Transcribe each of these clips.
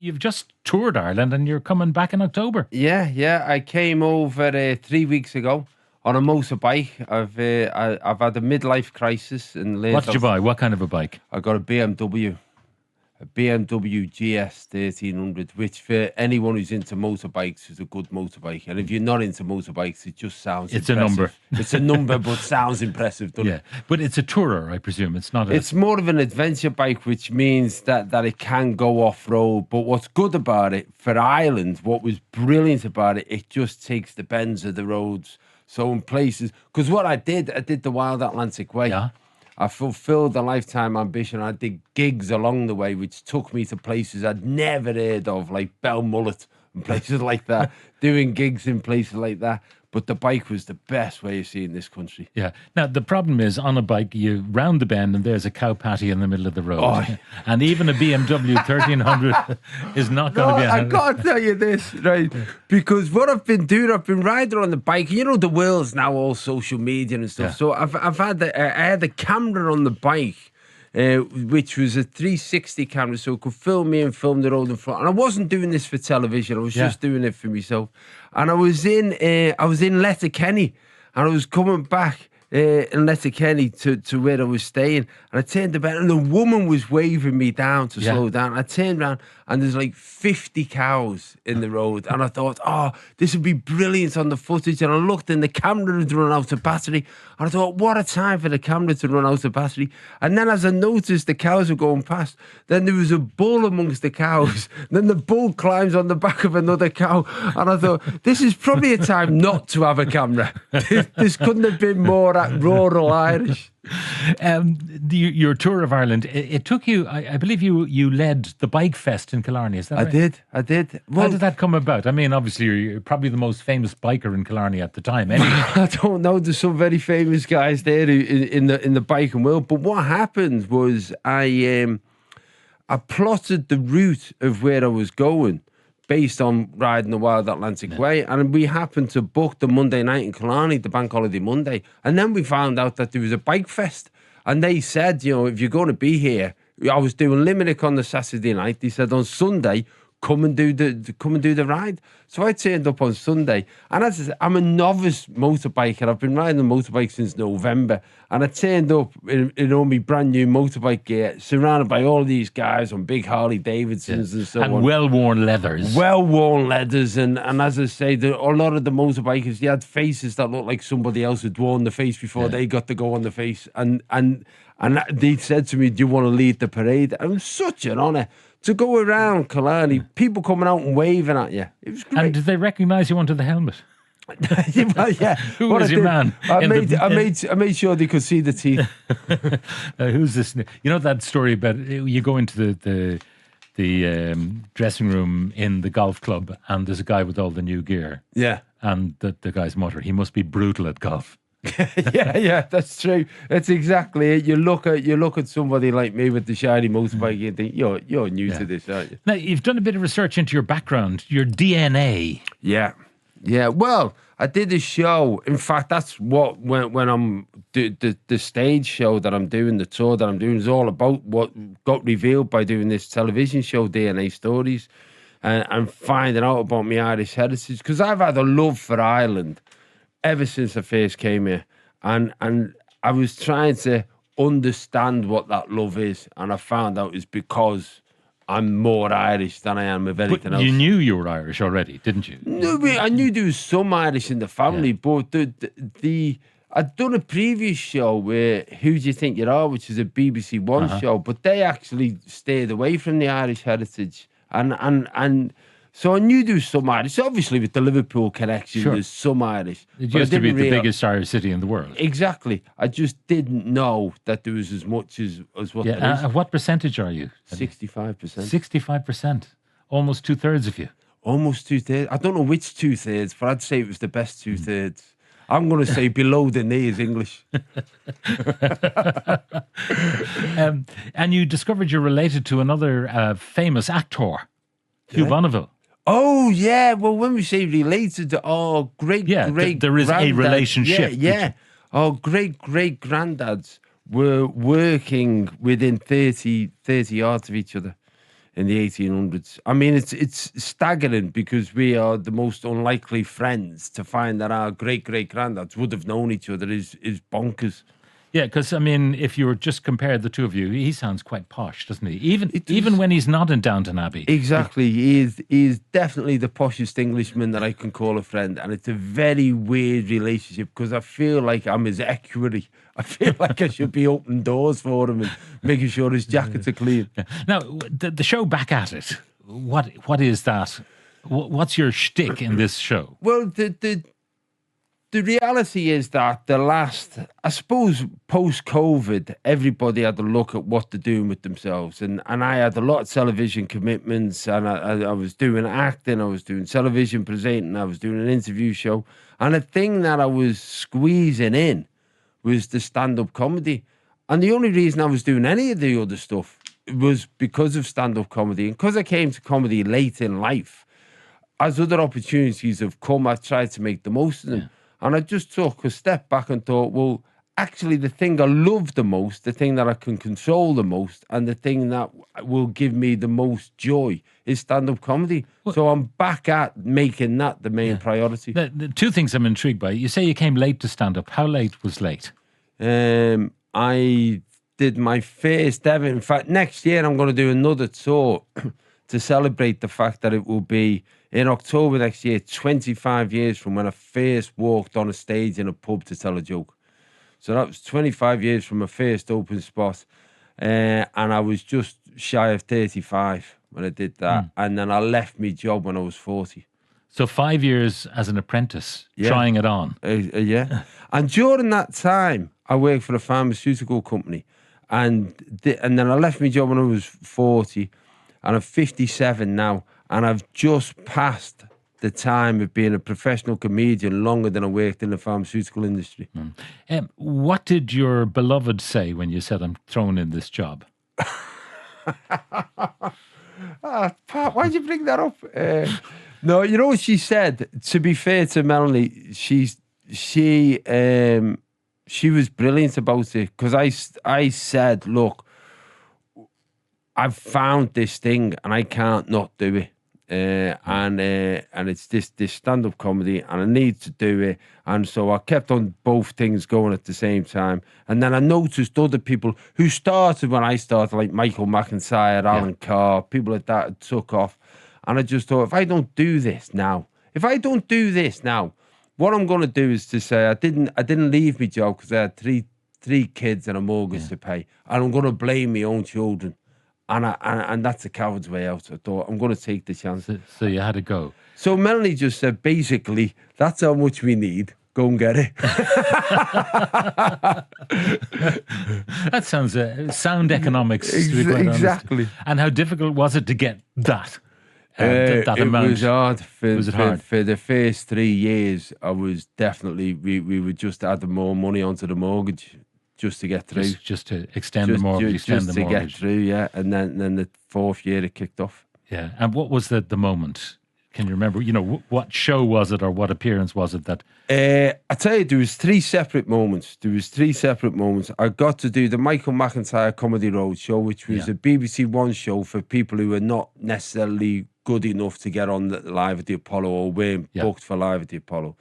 You've just toured Ireland and you're coming back in October. Yeah. I came over 3 weeks ago on a motorbike. I've had a midlife crisis and What learned did you buy? What kind of a bike? I got a BMW GS 1300, which for anyone who's into motorbikes is a good motorbike. And if you're not into motorbikes, it just sounds It's impressive. a number. It's a number, but sounds impressive, doesn't Yeah, it? but it's a tourer, I presume. It's not a... It's more of an adventure bike, which means that it can go off-road. But what's good about it, for Ireland, what was brilliant about it, it just takes the bends of the roads. So in places... Because what I did the Wild Atlantic Way. Yeah. I fulfilled a lifetime ambition. I did gigs along the way, which took me to places I'd never heard of, like Belmullet and places like that, doing gigs in places like that. But the bike was the best way of seeing this country. Yeah. Now, the problem is, on a bike, you round the bend and there's a cow patty in the middle of the road. Oh. And even a BMW 1300 is not going to be... I can't tell you this, right? Because what I've been doing, I've been riding on the bike. You know, the world's now all social media and stuff. Yeah. So I had the camera on the bike, which was a 360 camera, so it could film me and film the road in front. And I wasn't doing this for television. I was just doing it for myself. And I was in Letterkenny, and I was coming back in Letterkenny to where I was staying, and I turned the bend, and the woman was waving me down to slow down. I turned around, and there's like 50 cows in the road, and I thought, oh, this would be brilliant on the footage. And I looked, and the camera had run out of battery, and I thought, what a time for the camera to run out of battery. And then as I noticed the cows were going past, then there was a bull amongst the cows. Then the bull climbs on the back of another cow, and I thought, this is probably a time not to have a camera. This couldn't have been more at rural Irish. Your tour of Ireland, it took you, I believe you led the Bike Fest in Killarney, is that right? I did. Well, how did that come about? I mean, obviously, you're probably the most famous biker in Killarney at the time. Anyway. I don't know. There's some very famous guys there in the biking world. But what happened was I plotted the route of where I was going based on riding the Wild Atlantic Way. And we happened to book the Monday night in Killarney, the Bank Holiday Monday. And then we found out that there was a bike fest. And they said, you know, if you're going to be here, I was doing Limerick on the Saturday night. They said on Sunday, come and do the ride. So I turned up on Sunday, and as I said, I'm a novice motorbiker. I've been riding a motorbike since November, and I turned up in all my brand new motorbike gear, surrounded by all these guys on big Harley Davidsons and so on. And well-worn leathers. Well-worn leathers, and as I say, a lot of the motorbikers, they had faces that looked like somebody else had worn the face before they got to go on the face, and they said to me, do you want to lead the parade? And it was such an honour to go around Killarney, people coming out and waving at you. It was great. And did they recognise you under the helmet? Well, yeah. Who was your man? I made sure they could see the teeth. Who's this? You know that story about you go into the dressing room in the golf club and there's a guy with all the new gear. Yeah. And the guy's mutter, he must be brutal at golf. yeah, that's true. That's exactly it. You look at somebody like me with the shiny motorbike, you think you're new to this, aren't you? Now you've done a bit of research into your background, your DNA. Yeah. Well, I did a show. In fact, that's what when I'm the stage show that I'm doing, the tour that I'm doing is all about what got revealed by doing this television show, DNA Stories, and finding out about my Irish heritage, because I've had a love for Ireland ever since I first came here, and I was trying to understand what that love is, and I found out it's because I'm more Irish than I am of anything else. You knew you were Irish already, didn't you? No, I knew there was some Irish in the family, but I'd done a previous show where Who Do You Think You Are, which is a BBC One show, but they actually stayed away from the Irish heritage, and so I knew there was some Irish. Obviously, with the Liverpool connection, there's some Irish. It used to be the biggest Irish city in the world. Exactly. I just didn't know that there was as much as what there is. What percentage are you? 65%. 65%. Almost 2/3 of you. Almost 2/3. I don't know which 2/3, but I'd say it was the best 2/3. I'm going to say below the knee is English. And you discovered you're related to another famous actor, Hugh Bonneville. Oh, yeah. Well, when we say related, great there is a relationship. Yeah. Our great-great-granddads were working within 30 yards of each other. in the 1800s. I mean, it's staggering because we are the most unlikely friends to find that our great-great-granddads would have known each other is bonkers. Yeah, because I mean, if you were just compared the two of you, he sounds quite posh, doesn't he? Even It even does. when he's not in Downton Abbey. Exactly. He is definitely the poshest Englishman that I can call a friend. And it's a very weird relationship because I feel like I'm his equerry. I feel like I should be opening doors for him and making sure his jackets are clean. Now, the show Back at It. What is that? What's your shtick in this show? Well, the reality is that I suppose, post-COVID, everybody had to look at what they're doing with themselves. And I had a lot of television commitments, and I was doing acting, I was doing television presenting, I was doing an interview show. And the thing that I was squeezing in was the stand-up comedy. And the only reason I was doing any of the other stuff was because of stand-up comedy. And because I came to comedy late in life, as other opportunities have come, I've tried to make the most of them. Yeah. And I just took a step back and thought, well, actually, the thing I love the most, the thing that I can control the most, and the thing that will give me the most joy is stand-up comedy. Well, so I'm back at making that the main priority. The two things I'm intrigued by. You say you came late to stand-up. How late was late? I did my first ever. In fact, next year I'm going to do another tour to celebrate the fact that it will be in October next year, 25 years from when I first walked on a stage in a pub to tell a joke. So that was 25 years from my first open spot. And I was just shy of 35 when I did that. And then I left my job when I was 40. So 5 years as an apprentice, trying it on. Yeah. And during that time, I worked for a pharmaceutical company. And then I left my job when I was 40. And I'm 57 now. And I've just passed the time of being a professional comedian longer than I worked in the pharmaceutical industry. What did your beloved say when you said, I'm thrown in this job? Pat, why'd you bring that up? No, you know what she said? To be fair to Melanie, she was brilliant about it. Because I said, look, I've found this thing and I can't not do it. And it's this stand-up comedy and I need to do it. And so I kept on both things going at the same time. And then I noticed other people who started when I started, like Michael McIntyre, Alan Carr, people like that took off. And I just thought, if I don't do this now, what I'm going to do is to say I didn't leave my job because I had three kids and a mortgage to pay. And I'm going to blame my own children. And that's a coward's way out. I thought, I'm going to take the chance. So you had to go. So Melanie just said, basically, that's how much we need. Go and get it. That sounds sound economics. Exactly. And how difficult was it to get that? That amount? It was hard. Was it hard? For the first 3 years, I was definitely, we would just add more money onto the mortgage. Just to get through. Just to extend the mortgage, just to get through, yeah. And then the fourth year it kicked off. Yeah. And what was the moment? Can you remember, what show was it or what appearance was it that... I tell you, there was three separate moments. I got to do the Michael McIntyre Comedy Road show, which was a BBC One show for people who were not necessarily good enough to get on Live at the Apollo or weren't booked for Live at the Apollo.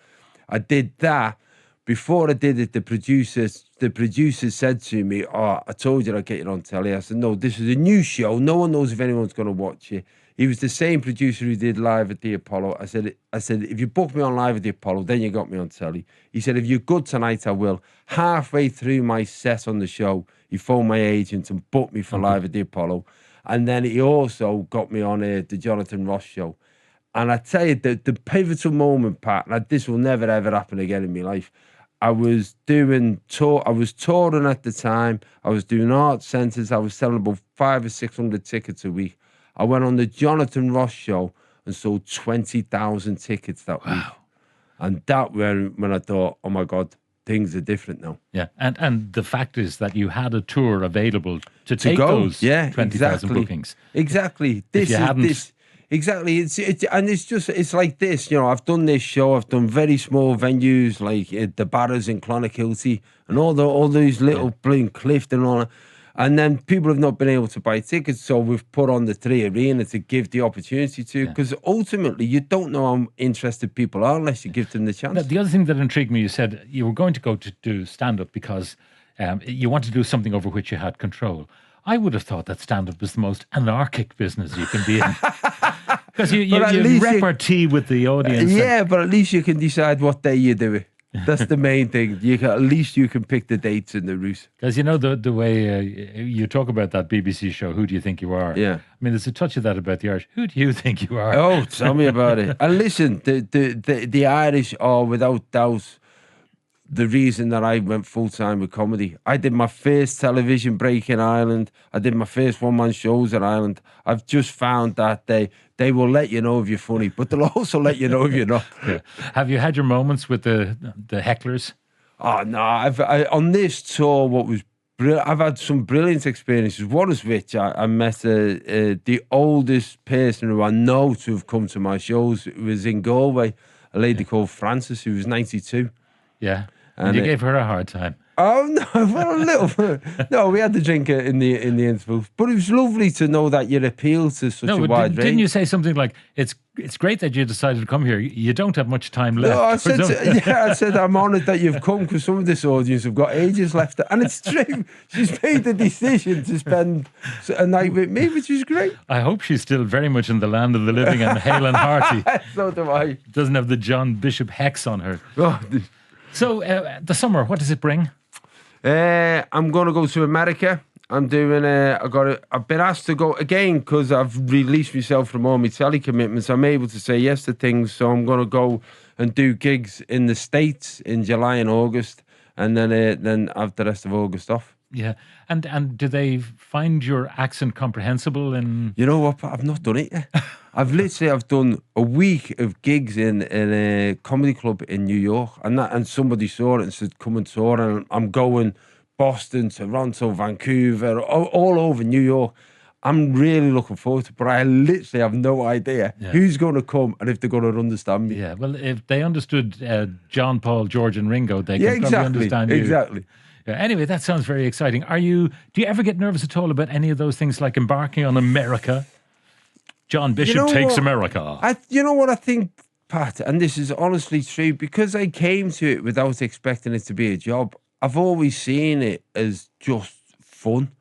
I did that. Before I did it, the producer said to me, I told you I'd get you on telly. I said, no, this is a new show. No one knows if anyone's going to watch it. He was the same producer who did Live at the Apollo. I said, if you book me on Live at the Apollo, then you got me on telly. He said, if you're good tonight, I will. Halfway through my set on the show, he phoned my agent and booked me for Live at the Apollo. And then he also got me on the Jonathan Ross show. And I tell you, the pivotal moment, Pat, and this will never, ever happen again in my life. I was touring at the time. I was doing art centres. I was selling about 500 or 600 tickets a week. I went on the Jonathan Ross show and sold 20,000 tickets that week. And that when I thought, oh my God, things are different now. Yeah, and the fact is that you had a tour available to take those 20,000 bookings. Exactly. Exactly. It's like this, I've done this show, I've done very small venues like the Barras in Clonakilty and all these little Clifton and all that. And then people have not been able to buy tickets, so we've put on the 3 Arena to give the opportunity to, because ultimately you don't know how interested people are unless you give them the chance. Now, the other thing that intrigued me, you said you were going to go to do stand-up because you want to do something over which you had control. I would have thought that stand-up was the most anarchic business you can be in. Because you repartee with the audience. Yeah, but at least you can decide what day you do it. That's the main thing. At least you can pick the dates and the route. Because you know the way you talk about that BBC show, Who Do You Think You Are? Yeah. I mean, there's a touch of that about the Irish. Who do you think you are? Oh, tell me about it. And listen, the Irish are without doubt the reason that I went full-time with comedy. I did my first television break in Ireland. I did my first one-man shows in Ireland. I've just found that they will let you know if you're funny, but they'll also let you know if you're not. Yeah. Have you had your moments with the hecklers? Oh, no. On this tour, what was brilliant, I've had some brilliant experiences. One of which I met the oldest person who I know to have come to my shows. It was in Galway, a lady called Frances, who was 92. Yeah. And you gave her a hard time. Oh no, well, a little. No, we had the drink in the interval, but it was lovely to know that you'd appeal to such a wide range. Didn't you say something like, "It's great that you decided to come here. You don't have much time left." No, I said I'm honoured that you've come because some of this audience have got ages left, and it's true. She's made the decision to spend a night with me, which is great. I hope she's still very much in the land of the living and hale and hearty. So do I. Doesn't have the John Bishop hex on her. Oh, So the summer, what does it bring? I'm going to go to America. I'm doing. I've been asked to go again because I've released myself from all my telly commitments. I'm able to say yes to things, so I'm going to go and do gigs in the States in July and August, and then have the rest of August off. Yeah, and do they find your accent comprehensible? And you know what? I've not done it yet. I've done a week of gigs in a comedy club in New York, and somebody saw it and said, "Come and tour." And I'm going Boston, Toronto, Vancouver, all over New York. I'm really looking forward to it, but I literally have no idea who's going to come and if they're going to understand me. Yeah, well, if they understood John, Paul, George, and Ringo, they can probably understand you. Exactly. Yeah, anyway, that sounds very exciting. Do you ever get nervous at all about any of those things, like embarking on America? John Bishop takes America. You know what I think, Pat, and this is honestly true, because I came to it without expecting it to be a job. I've always seen it as just fun,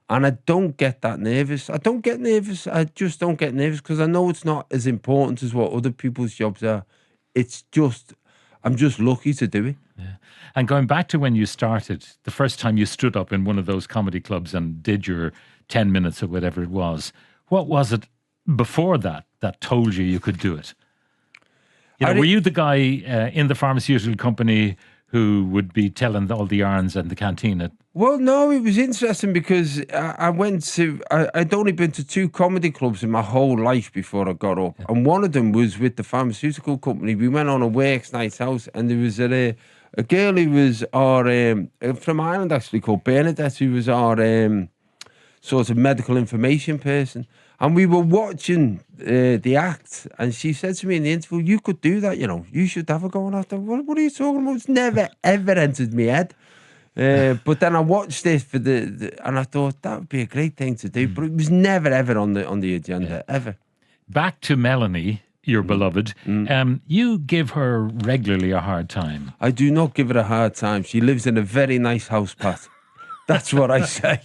and I don't get that nervous. I don't get nervous. I just don't get nervous because I know it's not as important as what other people's jobs are. I'm just lucky to do it. Yeah. And going back to when you started, the first time you stood up in one of those comedy clubs and did your 10 minutes or whatever it was, what was it before that told you could do it? Were you the guy in the pharmaceutical company who would be telling all the yarns and the canteen? Well, no, it was interesting because I'd only been to 2 comedy clubs in my whole life before I got up. Yeah. And one of them was with the pharmaceutical company. We went on a works night out, and there was a girl who was from Ireland, actually, called Bernadette, who was our sort of medical information person. And we were watching the act, and she said to me in the interview, "You could do that, you should have a go on after." What are you talking about? It's never, ever entered my head. But then I watched it and I thought that would be a great thing to do, but it was never, ever on the agenda, ever. Back to Melanie, your beloved. You give her regularly a hard time. I do not give her a hard time. She lives in a very nice house, Pat. That's what I say.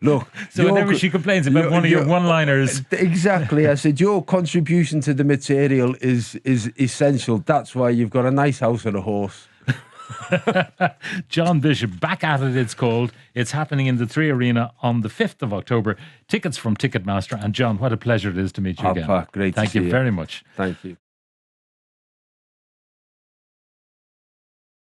Look. So whenever she complains about one of your one-liners. Exactly. I said, your contribution to the material is essential. That's why you've got a nice house and a horse. John Bishop, Back at It, it's called. It's happening in the 3 Arena on the 5th of October. Tickets from Ticketmaster. And John, what a pleasure it is to meet you again. Pat, great Thank to see you very much. Thank you.